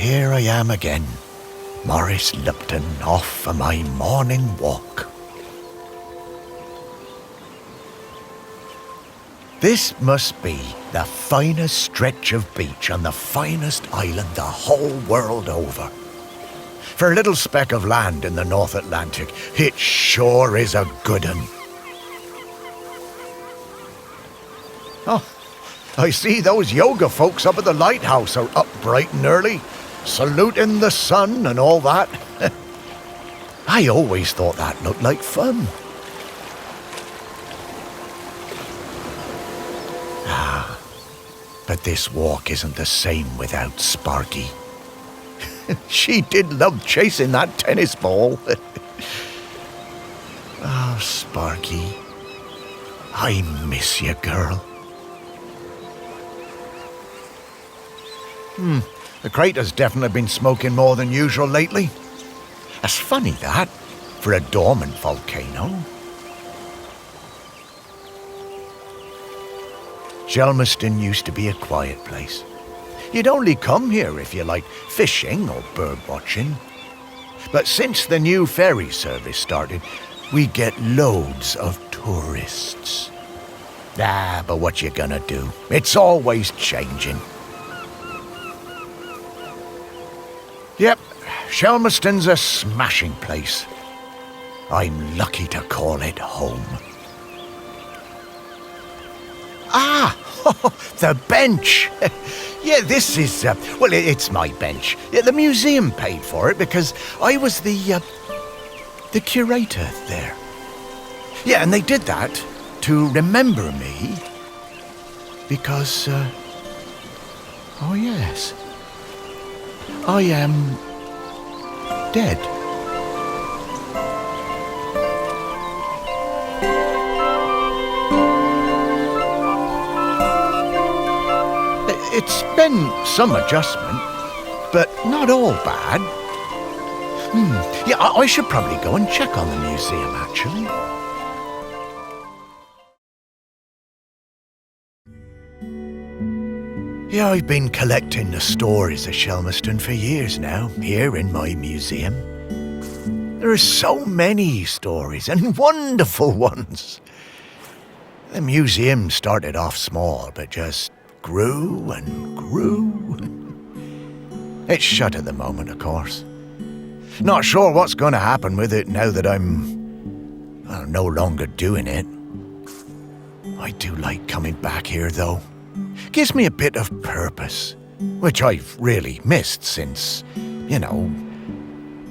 here I am again, Maurice Lupton, off for my morning walk. This must be the finest stretch of beach on the finest island the whole world over. For a little speck of land in the North Atlantic, it sure is a good un. Oh, I see those yoga folks up at the lighthouse are up bright and early, saluting the sun and all that. I always thought that looked like fun. But this walk isn't the same without Sparky. She did love chasing that tennis ball. Oh, Sparky, I miss you, girl. The crater's definitely been smoking more than usual lately. That's funny, that, for a dormant volcano. Shelmerston used to be a quiet place. You'd only come here if you liked fishing or bird watching. But since the new ferry service started, we get loads of tourists. But what you gonna do? It's always changing. Yep, Shelmerston's a smashing place. I'm lucky to call it home. The bench. Yeah, this is, it's my bench. Yeah, the museum paid for it because I was the curator there. Yeah, and they did that to remember me because, oh yes, I am dead. It's been some adjustment, but not all bad. Yeah, I should probably go and check on the museum, actually. Yeah, I've been collecting the stories of Shelmerston for years now, here in my museum. There are so many stories, and wonderful ones. The museum started off small, but just grew and grew. It's shut at the moment, of course. Not sure what's going to happen with it now that I'm no longer doing it. I do like coming back here, though. Gives me a bit of purpose, which I've really missed since,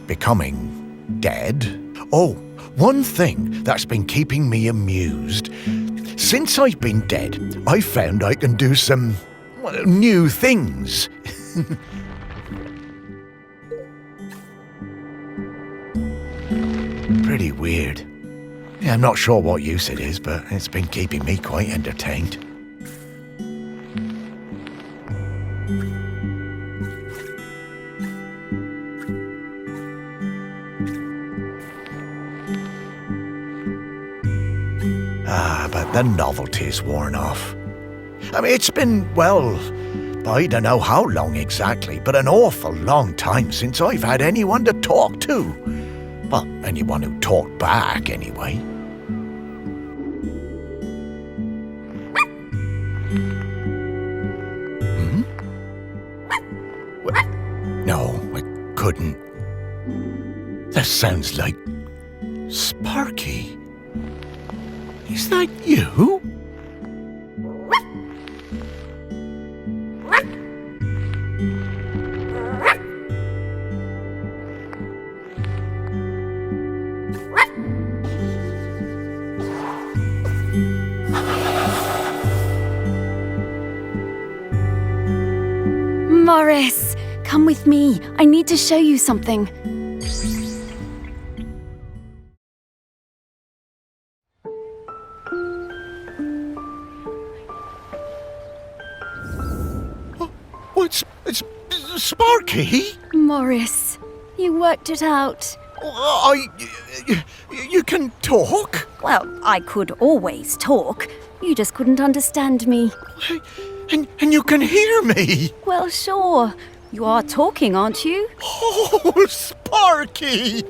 becoming dead. Oh, one thing that's been keeping me amused. Since I've been dead, I've found I can do some new things. Pretty weird. Yeah, I'm not sure what use it is, but it's been keeping me quite entertained. But the novelty's worn off. I mean, it's been, I don't know how long exactly, but an awful long time since I've had anyone to talk to. Well, anyone who talked back, anyway. No, I couldn't. That sounds like Sparky. Is that you? Maurice, come with me. I need to show you something. It's Sparky? Maurice, you worked it out. You can talk? Well, I could always talk. You just couldn't understand me. And you can hear me? Well, sure. You are talking, aren't you? Oh, Sparky!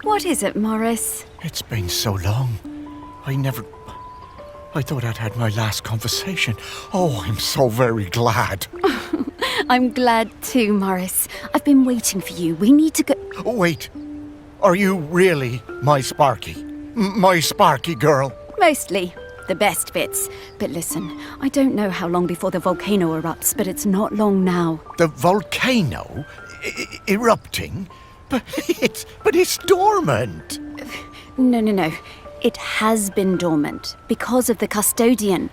What is it, Morris? It's been so long. I thought I'd had my last conversation. Oh, I'm so very glad. I'm glad too, Morris. I've been waiting for you. We need to go... Oh, wait. Are you really my Sparky? My Sparky girl? Mostly. The best bits. But listen, I don't know how long before the volcano erupts, but it's not long now. The volcano erupting? But it's dormant. No. It has been dormant because of the custodian.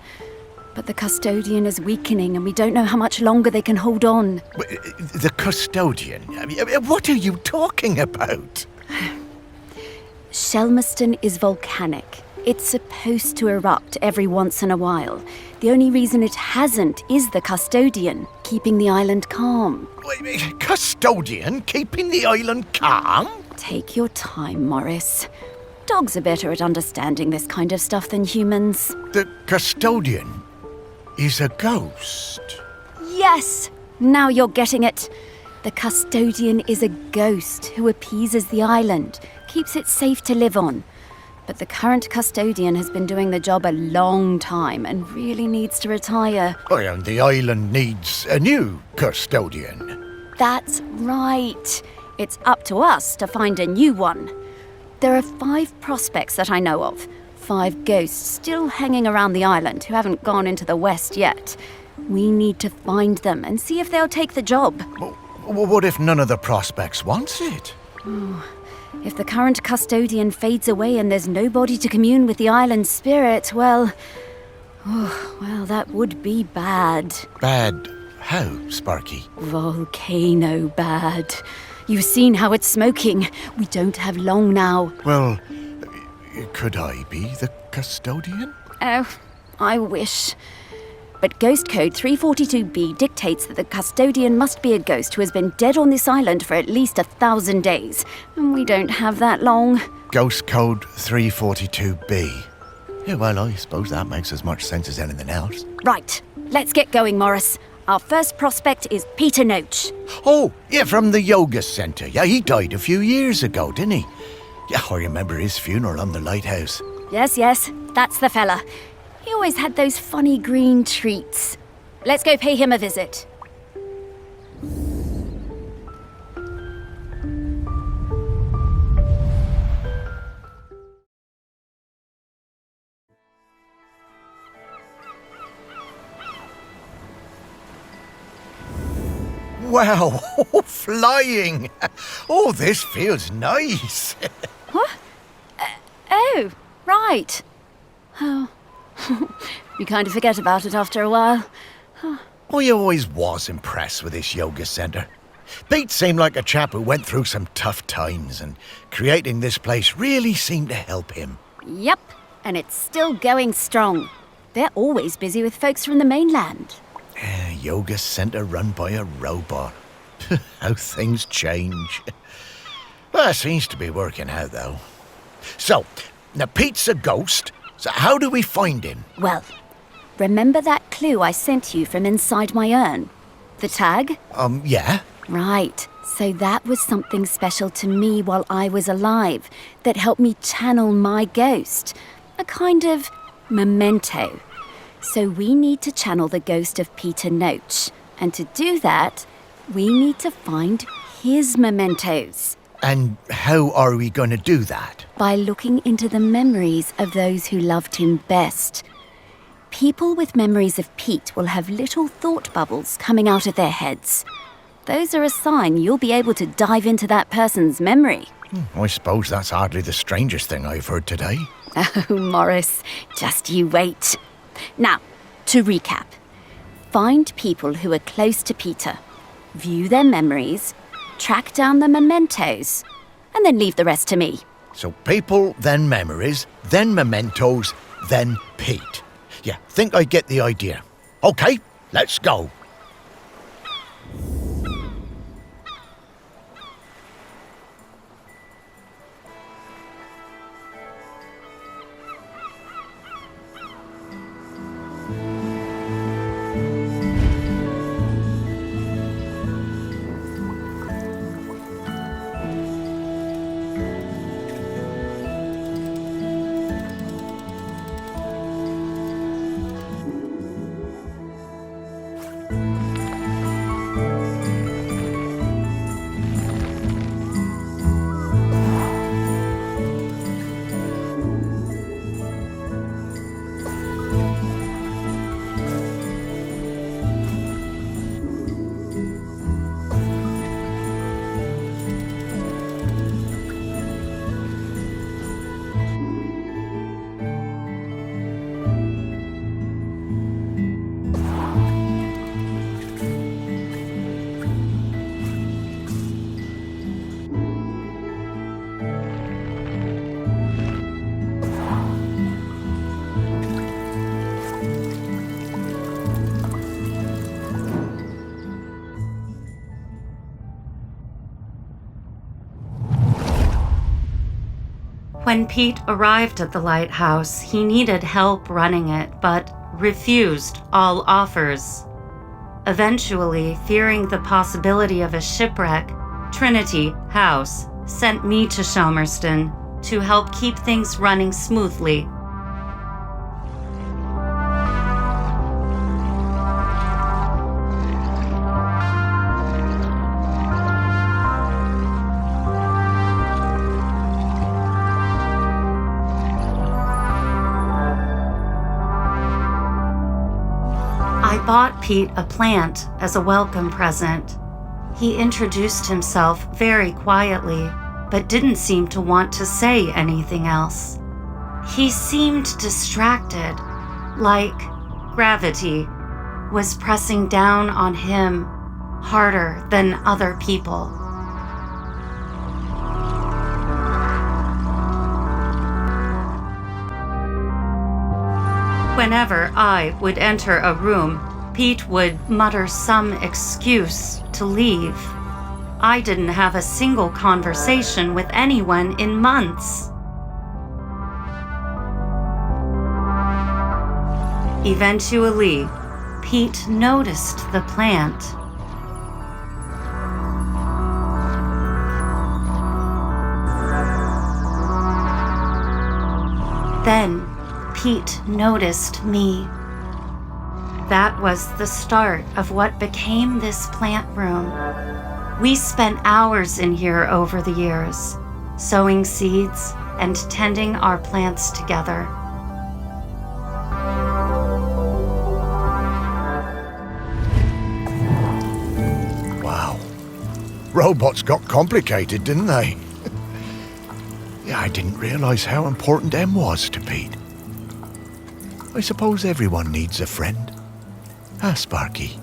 But the custodian is weakening and we don't know how much longer they can hold on. The custodian? I mean, what are you talking about? Shelmerston is volcanic. It's supposed to erupt every once in a while. The only reason it hasn't is the custodian, keeping the island calm. Custodian keeping the island calm? Take your time, Morris. Dogs are better at understanding this kind of stuff than humans. The custodian is a ghost. Yes! Now you're getting it. The custodian is a ghost who appeases the island, keeps it safe to live on. But the current custodian has been doing the job a long time and really needs to retire. Oh, and the island needs a new custodian. That's right. It's up to us to find a new one. There are 5 prospects that I know of. 5 ghosts still hanging around the island who haven't gone into the west yet. We need to find them and see if they'll take the job. What if none of the prospects wants it? If the current custodian fades away and there's nobody to commune with the island's spirit, well, that would be bad. Bad how, Sparky? Volcano bad. You've seen how it's smoking. We don't have long now. Well, could I be the custodian? Oh, I wish. But Ghost Code 342B dictates that the custodian must be a ghost who has been dead on this island for at least 1,000 days. And we don't have that long. Ghost Code 342B. Yeah, well, I suppose that makes as much sense as anything else. Right, let's get going, Morris. Our first prospect is Peter Noach. Oh, yeah, from the yoga centre. Yeah, he died a few years ago, didn't he? Yeah, I remember his funeral on the lighthouse. Yes, that's the fella. He always had those funny green treats. Let's go pay him a visit. Wow, flying! Oh, this feels nice. What? Oh, right. Oh, you kind of forget about it after a while. I always was impressed with this yoga centre. Pete seemed like a chap who went through some tough times, and creating this place really seemed to help him. Yep, and it's still going strong. They're always busy with folks from the mainland. Yoga centre run by a robot. How things change. Well, it seems to be working out, though. So, now Pete's a ghost, so how do we find him? Well, remember that clue I sent you from inside my urn? The tag? Yeah. Right. So that was something special to me while I was alive that helped me channel my ghost. A kind of memento. So we need to channel the ghost of Peter Noach. And to do that, we need to find his mementos. And how are we going to do that? By looking into the memories of those who loved him best. People with memories of Pete will have little thought bubbles coming out of their heads. Those are a sign you'll be able to dive into that person's memory. I suppose that's hardly the strangest thing I've heard today. Oh, Morris, just you wait. Now, to recap. Find people who are close to Peter. View their memories. Track down the mementos. And then leave the rest to me. So people, then memories, then mementos, then Pete. Yeah, think I get the idea. Okay, let's go. When Pete arrived at the lighthouse, he needed help running it, but refused all offers. Eventually, fearing the possibility of a shipwreck, Trinity House sent me to Shelmerston to help keep things running smoothly. I bought Pete a plant as a welcome present. He introduced himself very quietly, but didn't seem to want to say anything else. He seemed distracted, like gravity was pressing down on him harder than other people. Whenever I would enter a room, Pete would mutter some excuse to leave. I didn't have a single conversation with anyone in months. Eventually, Pete noticed the plant. Then, Pete noticed me. That was the start of what became this plant room. We spent hours in here over the years, sowing seeds and tending our plants together. Wow. Robots got complicated, didn't they? Yeah, I didn't realize how important M was to Pete. I suppose everyone needs a friend. Ah, Sparky.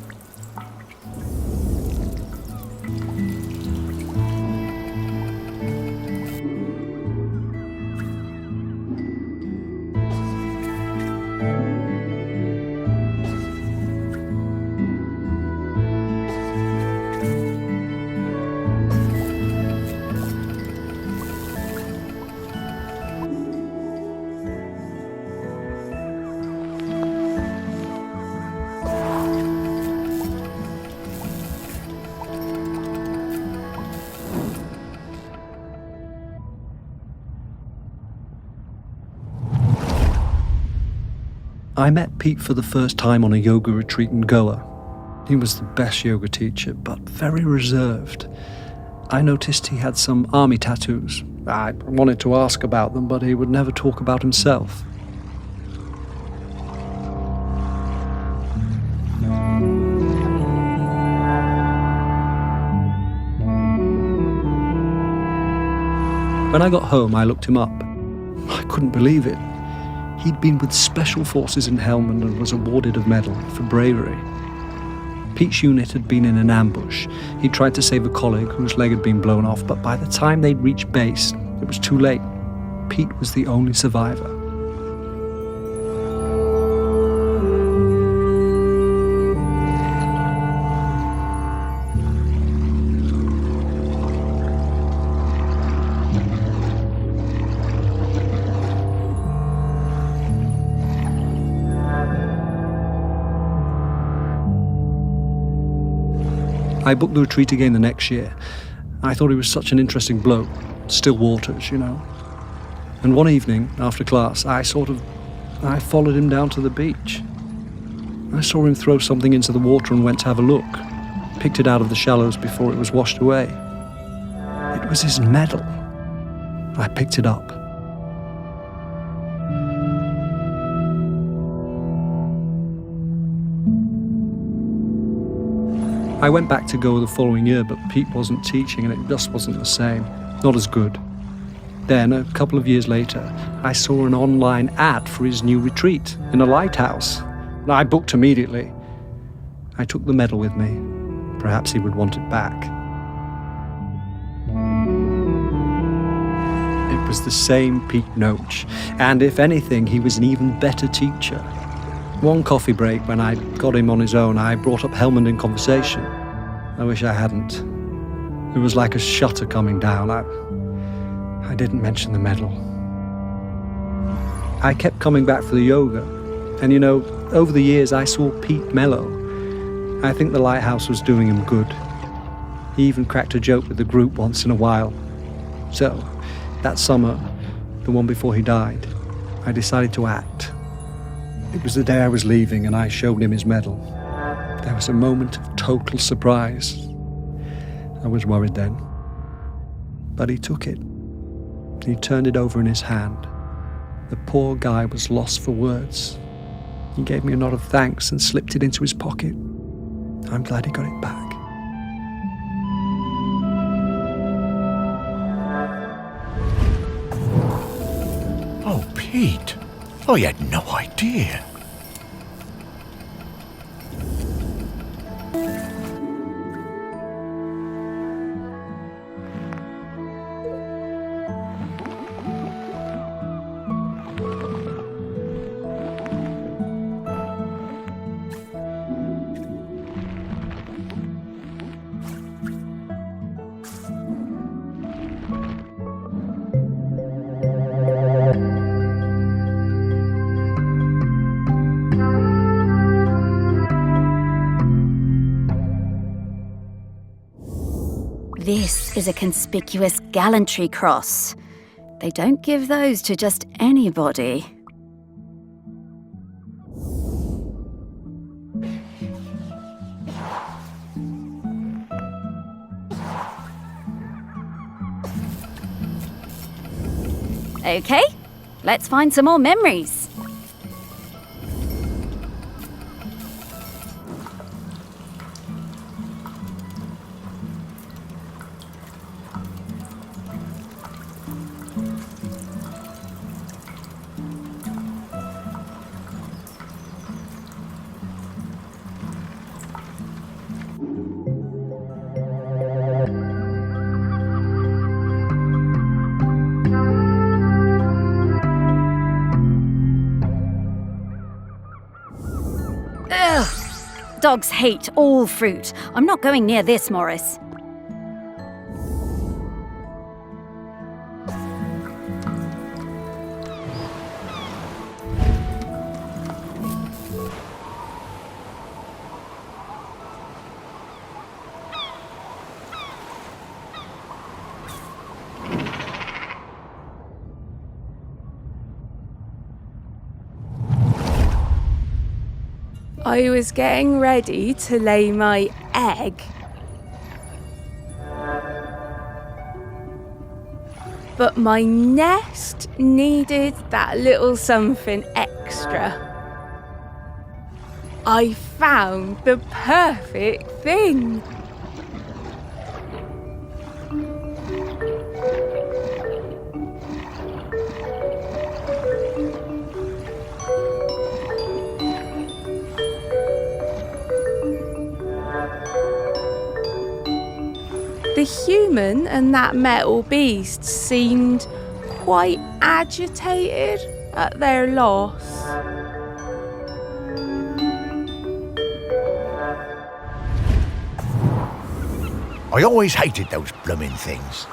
I met Pete for the first time on a yoga retreat in Goa. He was the best yoga teacher, but very reserved. I noticed he had some army tattoos. I wanted to ask about them, but he would never talk about himself. When I got home, I looked him up. I couldn't believe it. He'd been with Special Forces in Helmand and was awarded a medal for bravery. Pete's unit had been in an ambush. He tried to save a colleague whose leg had been blown off, but by the time they'd reached base, it was too late. Pete was the only survivor. I booked the retreat again the next year. I thought he was such an interesting bloke. Still waters, you know. And one evening, after class, I followed him down to the beach. I saw him throw something into the water and went to have a look. Picked it out of the shallows before it was washed away. It was his medal. I picked it up. I went back to Goa the following year, but Pete wasn't teaching and it just wasn't the same. Not as good. Then, a couple of years later, I saw an online ad for his new retreat in a lighthouse. I booked immediately. I took the medal with me. Perhaps he would want it back. It was the same Pete Noach, and if anything, he was an even better teacher. One coffee break, when I got him on his own, I brought up Helmand in conversation. I wish I hadn't. It was like a shutter coming down. I didn't mention the medal. I kept coming back for the yoga, and you know, over the years I saw Pete mellow. I think the lighthouse was doing him good. He even cracked a joke with the group once in a while. So, that summer, the one before he died, I decided to act. It was the day I was leaving and I showed him his medal. There was a moment of total surprise. I was worried then. But he took it. He turned it over in his hand. The poor guy was lost for words. He gave me a nod of thanks and slipped it into his pocket. I'm glad he got it back. Oh, Pete. I had no idea. This is a conspicuous gallantry cross. They don't give those to just anybody. Okay, let's find some more memories. Dogs hate all fruit. I'm not going near this, Morris. I was getting ready to lay my egg. But my nest needed that little something extra. I found the perfect thing. The human and that metal beast seemed quite agitated at their loss. I always hated those blooming things.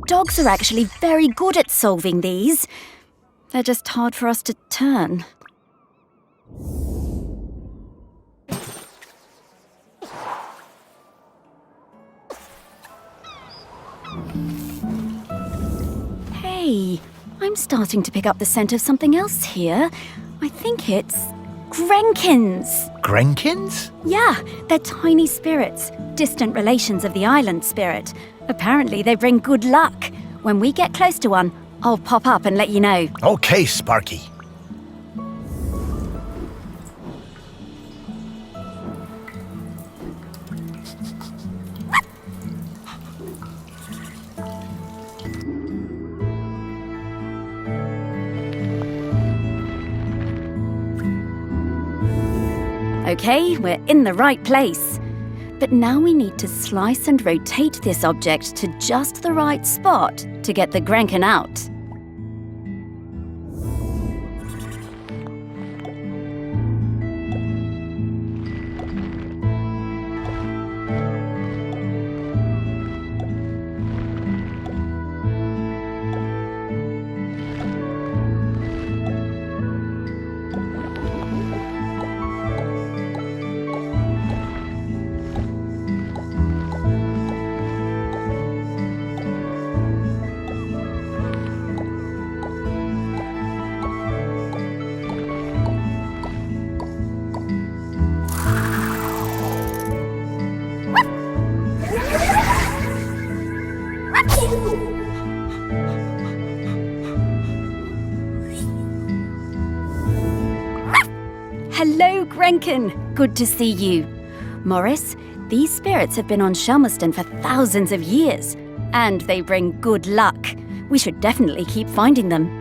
Dogs are actually very good at solving these. They're just hard for us to turn. Hey, I'm starting to pick up the scent of something else here. I think it's Grenkins. Grenkins? Yeah, they're tiny spirits, distant relations of the island spirit. Apparently they bring good luck. When we get close to one, I'll pop up and let you know. Okay, Sparky. Okay, we're in the right place. But now we need to slice and rotate this object to just the right spot to get the Grenken out. Hello, Grenken. Good to see you. Morris, these spirits have been on Shelmerston for thousands of years, and they bring good luck. We should definitely keep finding them.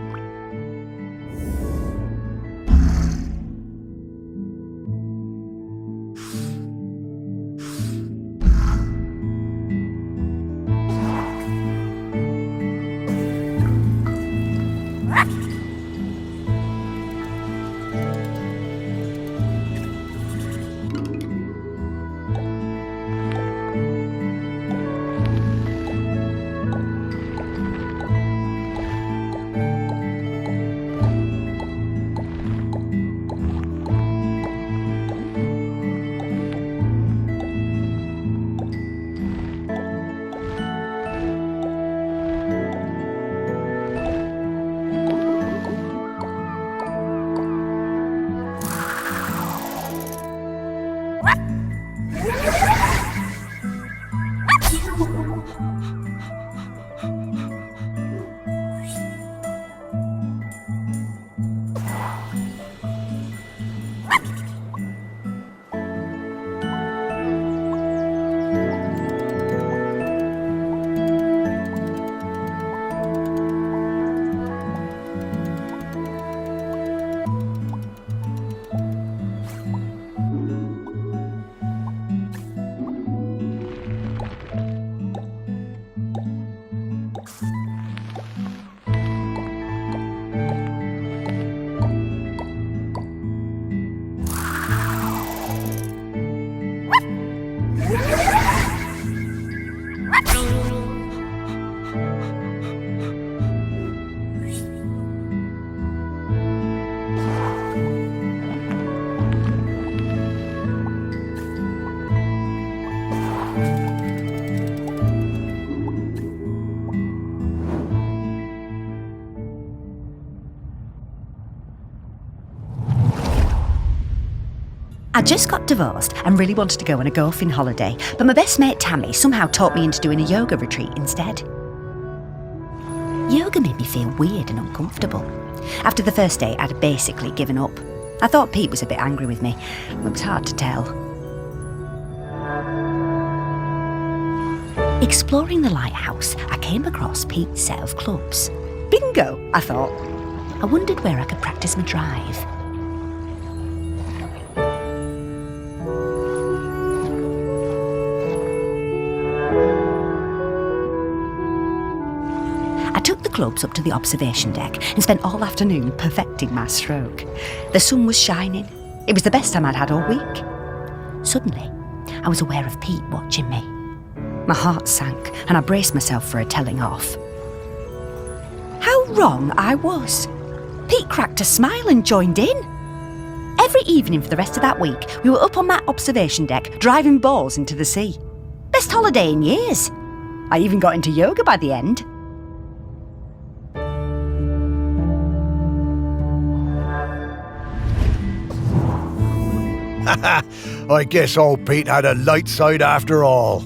I just got divorced and really wanted to go on a golfing holiday, but my best mate Tammy somehow talked me into doing a yoga retreat instead. Yoga made me feel weird and uncomfortable. After the first day, I'd basically given up. I thought Pete was a bit angry with me. It was hard to tell. Exploring the lighthouse, I came across Pete's set of clubs. Bingo, I thought. I wondered where I could practice my drive. I took the clubs up to the observation deck and spent all afternoon perfecting my stroke. The sun was shining. It was the best time I'd had all week. Suddenly, I was aware of Pete watching me. My heart sank and I braced myself for a telling off. How wrong I was. Pete cracked a smile and joined in. Every evening for the rest of that week, we were up on that observation deck, driving balls into the sea. Best holiday in years. I even got into yoga by the end. I guess old Pete had a light side after all.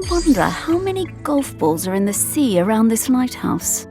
wonder how many golf balls are in the sea around this lighthouse.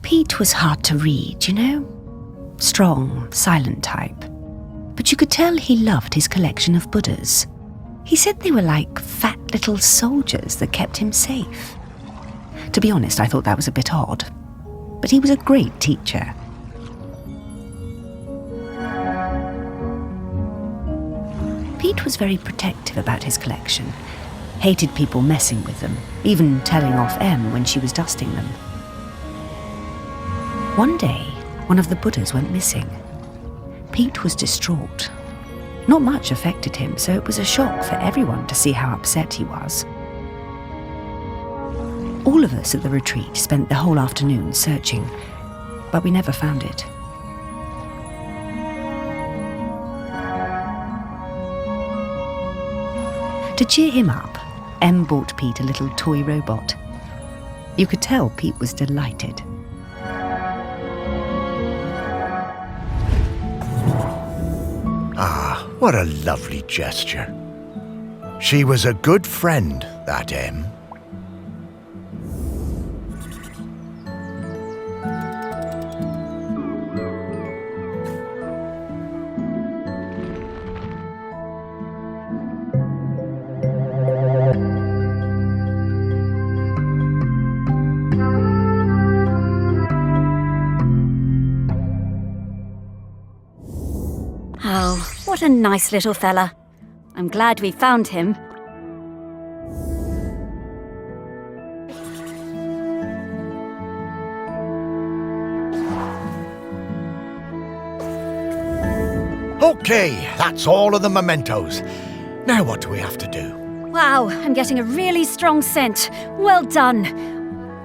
Pete was hard to read, you know? Strong, silent type. But you could tell he loved his collection of Buddhas. He said they were like fat little soldiers that kept him safe. To be honest, I thought that was a bit odd. But he was a great teacher. Pete was very protective about his collection. Hated people messing with them, even telling off Em when she was dusting them. One day, one of the Buddhas went missing. Pete was distraught. Not much affected him, so it was a shock for everyone to see how upset he was. All of us at the retreat spent the whole afternoon searching, but we never found it. To cheer him up, Em bought Pete a little toy robot. You could tell Pete was delighted. Ah, what a lovely gesture. She was a good friend, that Em. Oh, what a nice little fella. I'm glad we found him. Okay, that's all of the mementos. Now what do we have to do? Wow, I'm getting a really strong scent. Well done.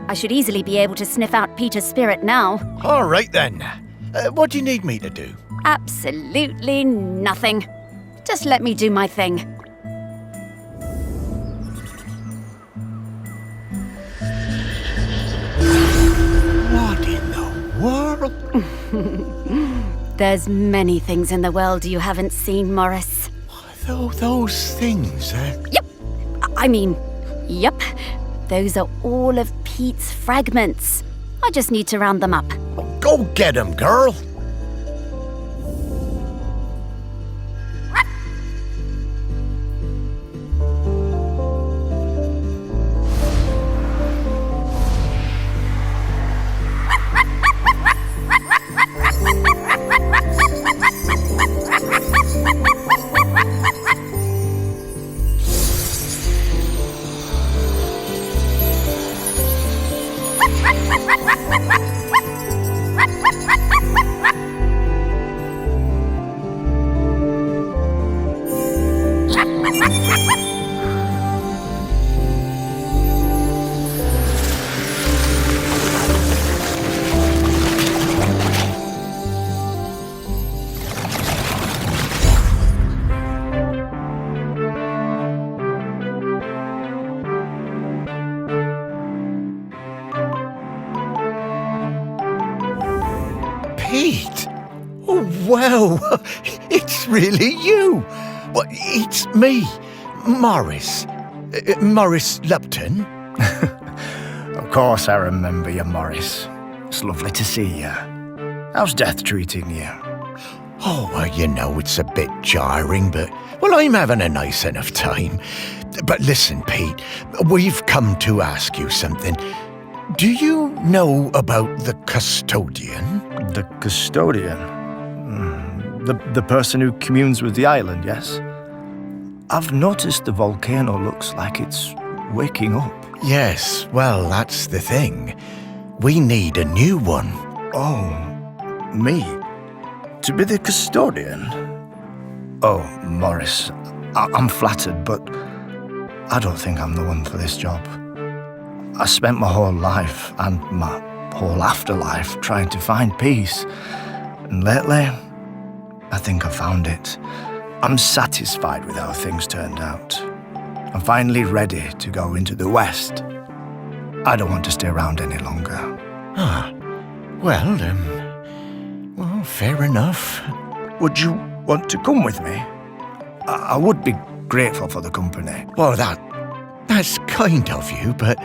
I should easily be able to sniff out Peter's spirit now. All right then. What do you need me to do? Absolutely nothing. Just let me do my thing. What in the world? There's many things in the world you haven't seen, Morris. Those things, Yep. Yep. Those are all of Pete's fragments. I just need to round them up. Go get 'em, girl. Pete! Oh, wow! It's really you! Well, it's me, Morris. Morris Lupton. Of course I remember you, Morris. It's lovely to see you. How's death treating you? Oh, well, you know, it's a bit jarring, but, well, I'm having a nice enough time. But listen, Pete, we've come to ask you something. Do you know about the custodian? The custodian? The person who communes with the island, yes? I've noticed the volcano looks like it's waking up. Yes, well, that's the thing. We need a new one. Oh, me? To be the custodian? Oh, Morris, I'm flattered, but I don't think I'm the one for this job. I spent my whole life and my whole afterlife trying to find peace. And lately, I think I found it. I'm satisfied with how things turned out. I'm finally ready to go into the West. I don't want to stay around any longer. Well, fair enough. Would you want to come with me? I would be grateful for the company. Well, that's kind of you, but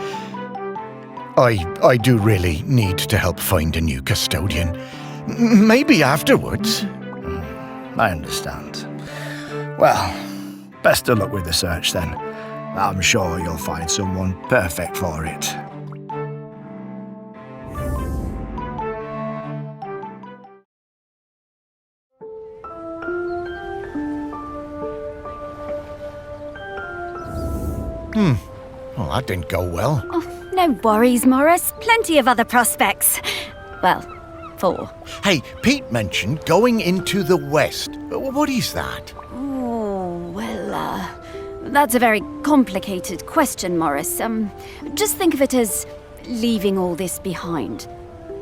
I do really need to help find a new custodian. Maybe afterwards. I understand. Well, best of luck with the search then. I'm sure you'll find someone perfect for it. Well, that didn't go well. Oh, no worries, Morris. Plenty of other prospects. Well, 4. Hey, Pete mentioned going into the West. What is that? Oh, well, that's a very complicated question, Morris. Just think of it as leaving all this behind,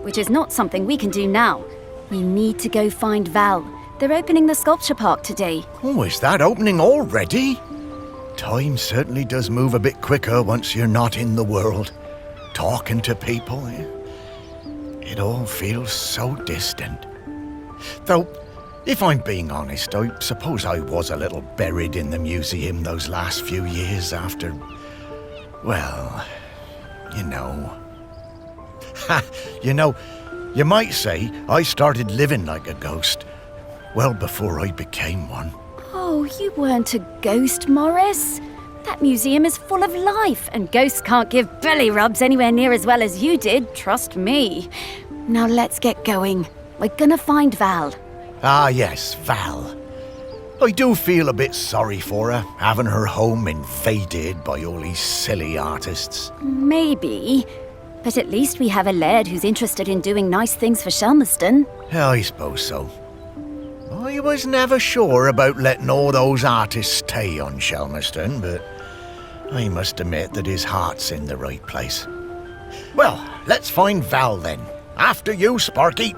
which is not something we can do now. We need to go find Val. They're opening the sculpture park today. Oh, is that opening already? Time certainly does move a bit quicker once you're not in the world. Talking to people, it all feels so distant. Though, if I'm being honest, I suppose I was a little buried in the museum those last few years after, well, you know. You might say I started living like a ghost well before I became one. Oh, you weren't a ghost, Morris. That museum is full of life, and ghosts can't give belly rubs anywhere near as well as you did, trust me. Now let's get going. We're gonna find Val. Ah, yes, Val. I do feel a bit sorry for her, having her home invaded by all these silly artists. Maybe. But at least we have a laird who's interested in doing nice things for Shelmerston. Yeah, I suppose so. I was never sure about letting all those artists stay on Shelmerston, but I must admit that his heart's in the right place. Well, let's find Val then. After you, Sparky.